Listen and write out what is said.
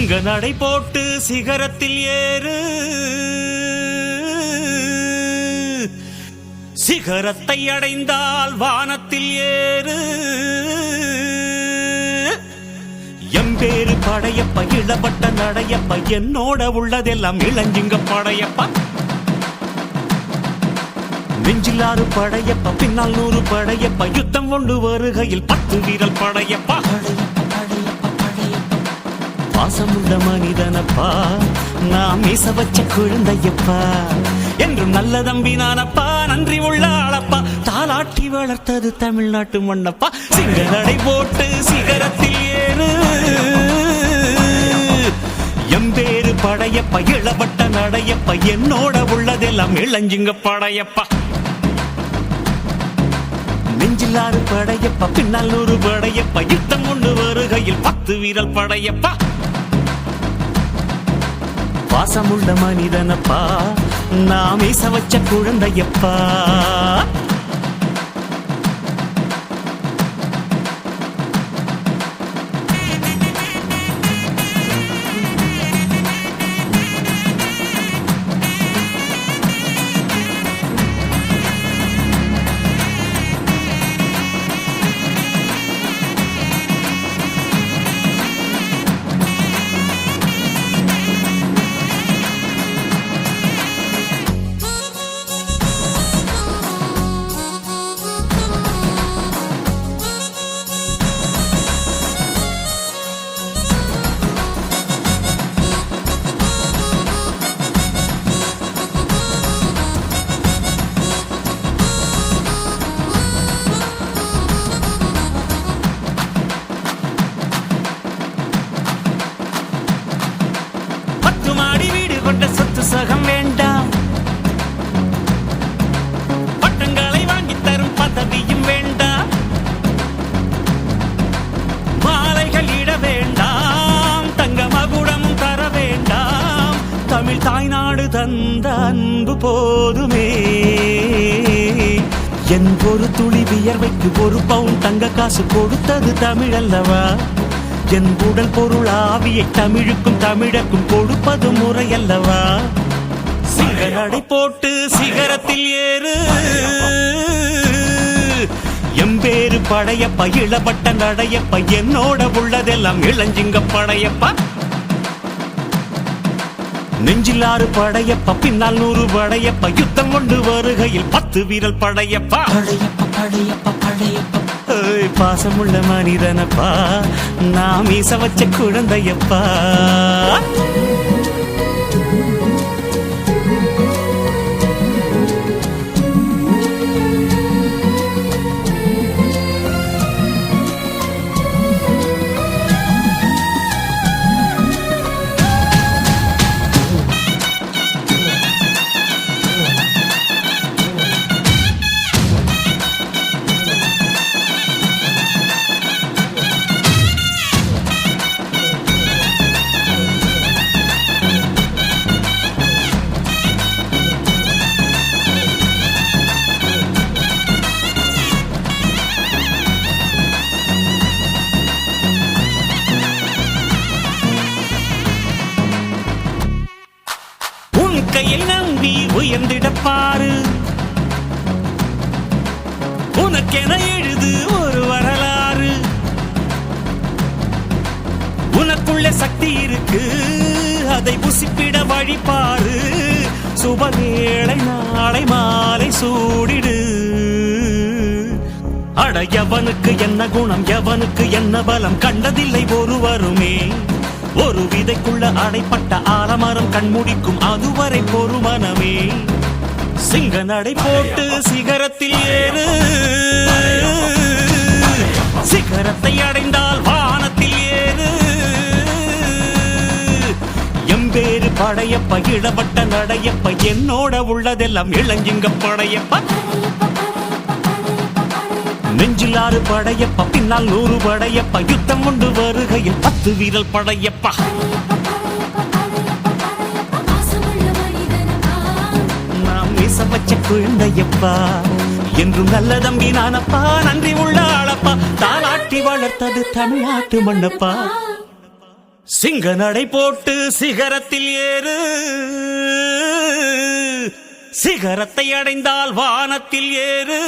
சிங்க நடை போட்டு சிகரத்தில் ஏறு, சிகரத்தை அடைந்தால் வானத்தில் ஏறு. எம்பேரு படையப்ப இளவட்ட நடையப்ப, என்னோட உள்ளதெல்லாம் இளஞ்சிங்க படையப்பா. நெஞ்சிலாறு படையப்ப, பின்னால் 100 படையப்ப, யுத்தம் கொண்டு வருகையில் 10 வீரல் படையப்பா. பாசமுள்ள மனிதனப்பா, நாம் மீச வச்ச குழந்தையப்பா, என்றும் நல்ல தம்பி நானப்பா, நன்றி உள்ள ஆளப்பா, தாலாட்டி வளர்த்தது தமிழ்நாட்டு மண்ணப்பா. சிங்க நடை போட்டு சிகரத்தில் ஏறு, எம்பேரு படையப்ப இளவட்ட நடையப்ப, என்னோட உள்ளதெல்லாம் இளஞ்சிங்க படையப்பா. நெஞ்சிலாறு படையப்ப, பின்னால் 100 படையப்ப, யுத்தம் கொண்டு வருகையில் 10 வீரல் படையப்பா. பாசமுள்ள மனிதனப்பா, நாம் மீச வச்ச குழந்தையப்பா. சகம் வேண்டாம், பட்டங்களை வாங்கி தரும் பதவியும் வேண்டாம், மாலைகள் இட வேண்டாம், தங்க மகுடமும் தர வேண்டாம், தமிழ் தாய்நாடு தந்த அன்பு போதுமே. என் ஒரு துளி வியர்வைக்கு 1 பவுன் தங்க காசு கொடுத்தது தமிழ் அல்லவா. என் உடல் பொருள் ஆவியை தமிழுக்கும் தமிழக்கும் கொடுப்பது முறையல்லவா. சிங்க நடை போட்டு சிகரத்தில் ஏறு, எம்பேரு படையப்ப இளவட்ட நடையப்ப, என்னோட உள்ளதெல்லாம் இளஞ்சிங்க படையப்பா. நெஞ்சிலாறு படையப்ப, பின்னால் 100 படையப்ப, யுத்தம் கொண்டு வருகையில் 10 வீரல் படையப்பா. பாசமுள்ள மனிதனப்பா, நாம் மீச வச்ச குழந்தையப்பா. கையில் நம்பி உயர்ந்திடப்பாரு, உனக்கென எழுது ஒரு வரலாறு. உனக்குள்ள சக்தி இருக்கு, அதை புசிப்பிட வழிபாரு. சுபவேளை நாளை மாலை சூடிடு. அட எவனுக்கு என்ன குணம், எவனுக்கு என்ன பலம், கண்டதில்லை ஒருவருமே. ஒரு விதைக்குள்ள அடைப்பட்ட ஆலமரம் கண்முடிக்கும், அதுவரை பொறுமனமே. சிங்க நடை போட்டு சிகரத்தில் ஏறு, சிகரத்தை அடைந்தால் வானத்தில் ஏறு. எம்பேரு படையப்ப இளவட்ட நடையப்ப, என்னோட உள்ளதெல்லாம் இளஞ்சிங்க படையப்ப. நெஞ்சிலாறு படையப்ப, பின்னால் 100 படையப்ப, யுத்தம் கொண்டு வருகையில் 10 வீரல் படையப்பா. நாம் மீச வச்ச குழந்தையப்பா, என்றும் நல்ல தம்பி நானப்பா, நன்றி உள்ள ஆளப்பா, தாலாட்டி வளர்த்தது தமிழ்நாட்டு மண்ணப்பா. சிங்க நடை போட்டு சிகரத்தில் ஏறு, சிகரத்தை அடைந்தால் வானத்தில் ஏறு.